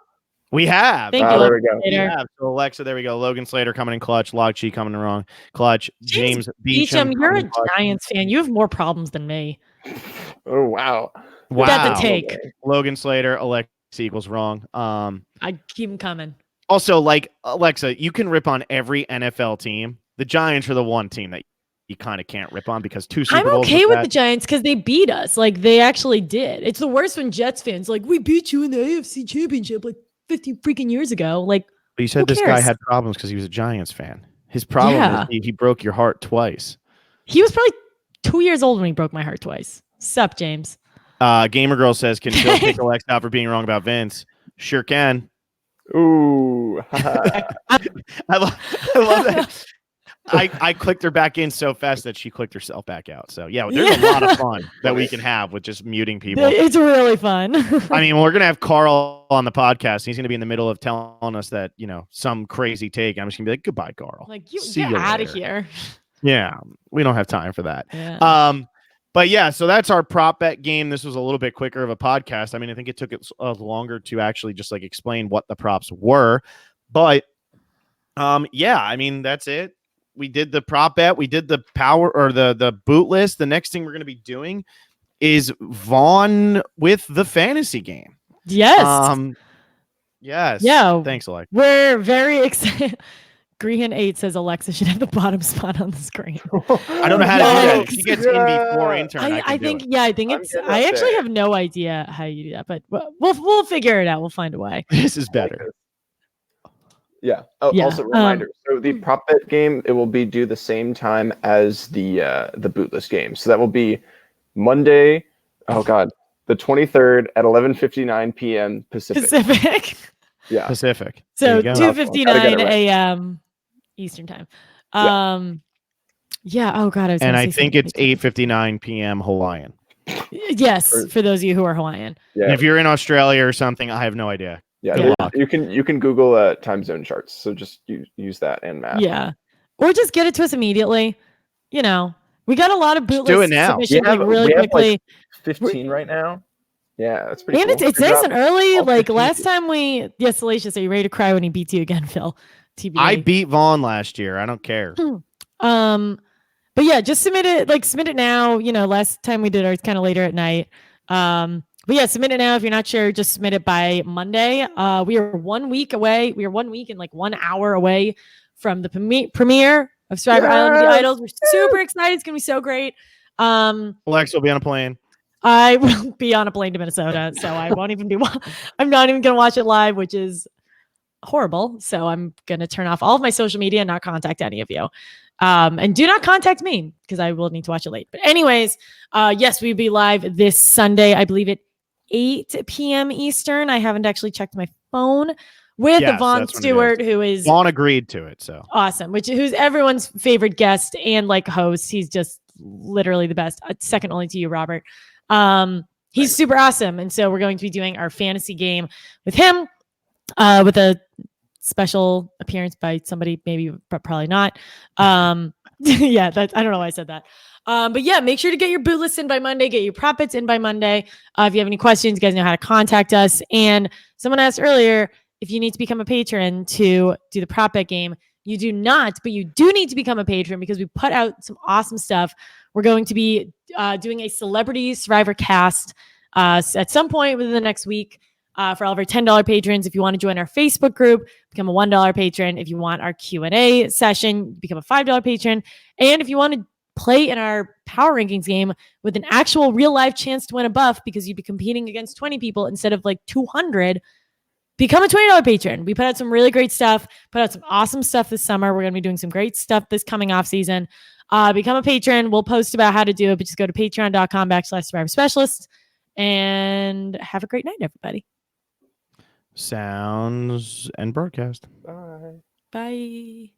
We have. Thank you. There we go. We Later. have. So Alexa, there we go. Logan Slater coming in clutch. Log Chi coming in wrong. Clutch. James Beecham. You're a coming in clutch. Giants fan. You have more problems than me. Oh wow. Wow. That's a take. Logan Slater. Alexa equals wrong. I keep them coming. Also, like Alexa, you can rip on every NFL team. The Giants are the one team that you kind of can't rip on because 2 Super I'm Bowls okay with that. the Giants because they beat us. Like they actually did. It's the worst when Jets fans like we beat you in the AFC Championship like 50 freaking years ago. Like, But you said who this guy cares? had problems because he was a Giants fan. His problem Yeah. is he broke your heart twice. He was probably 2 years old when he broke my heart twice. Sup, James? Gamer Girl says, can Phil kick Alexa out for being wrong about Vince? Sure can. Ooh. I love that. I clicked her back in so fast that she clicked herself back out. So yeah, there's a lot of fun that we can have with just muting people. It's really fun. I mean, we're gonna have Carl on the podcast. He's gonna be in the middle of telling us that, some crazy take. I'm just gonna be like, goodbye, Carl. Like you See get you out of later. here. Yeah, we don't have time for that. Yeah. But yeah, so that's our prop bet game. This was a little bit quicker of a podcast. I mean, I think it took it longer to actually just like explain what the props were. But yeah, I mean, that's it. We did the prop bet. We did the power or the boot list. The next thing we're going to be doing is Vaughn with the fantasy game. Yes. Yes. Yeah. Thanks, Alexa. We're very excited. Greehan 8 says Alexa should have the bottom spot on the screen. I don't know how to do that. If Yikes. she gets in before intern, I think I'm it's. getting I up actually there. have no idea how you do that, but we'll figure it out. We'll find a way. This is better. Yeah. Oh, Yeah, also reminder. So the prop bet game, it will be due the same time as the bootless game. So that will be Monday. Oh God, the 23rd at 11:59 p.m. Pacific. Yeah. Pacific. So There you go. 2:59 Gotta get it right. a.m. Eastern time. Yeah. Oh God, I was. And gonna I say think something. it's 8:59 p.m. Hawaiian. Yes, for those of you who are Hawaiian. Yeah. And if you're in Australia or something, I have no idea. Yeah. Good luck. You can Google time zone charts. So just use that and math. Yeah, or just get it to us immediately. We got a lot of Just bootless do it now. submissions We have- like, really we have, quickly. 15 right now. Yeah, that's pretty. And cool. it's Good nice job. and early. All Like 15. last time Salacious, are you ready to cry when he beats you again, Phil? TBA. I beat Vaughn last year. I don't care. But yeah, just submit it now. Last time we did ours kind of later at night. But yeah, submit it now. If you're not sure, just submit it by Monday. We are 1 week away. We are 1 week and like 1 hour away from the premiere of Survivor Island with the Idols. We're super excited. It's gonna be so great. Alexa will be on a plane. I will be on a plane to Minnesota, so I won't even be. I'm not even gonna watch it live, which is horrible. So I'm gonna turn off all of my social media and not contact any of you. And do not contact me because I will need to watch it late. But anyways, yes, we'll be live this Sunday, I believe at 8 p.m. Eastern. I haven't actually checked my phone with Yes, Vaughn that's when it Stewart, who is Vaughn agreed to it. So awesome, who's everyone's favorite guest and like host. He's just literally the best, second only to you, Robert. He's super awesome. And so we're going to be doing our fantasy game with him, with a special appearance by somebody, maybe, but probably not. Yeah, I don't know why I said that. But yeah, make sure to get your boot list in by Monday, get your prop bets in by Monday. If you have any questions, you guys know how to contact us. And someone asked earlier, if you need to become a patron to do the prop bet game, you do not, but you do need to become a patron because we put out some awesome stuff. We're going to be doing a celebrity Survivor cast at some point within the next week for all of our $10 patrons. If you want to join our Facebook group, become a $1 patron. If you want our Q&A session, become a $5 patron. And if you want to play in our power rankings game with an actual real life chance to win a buff because you'd be competing against 20 people instead of like 200, become a $20 patron. We put out some really great stuff, put out some awesome stuff this summer. We're going to be doing some great stuff this coming off season. Become a patron. We'll post about how to do it, but just go to patreon.com/Survivor Specialists and have a great night, everybody. Sounds and broadcast. Bye. Bye.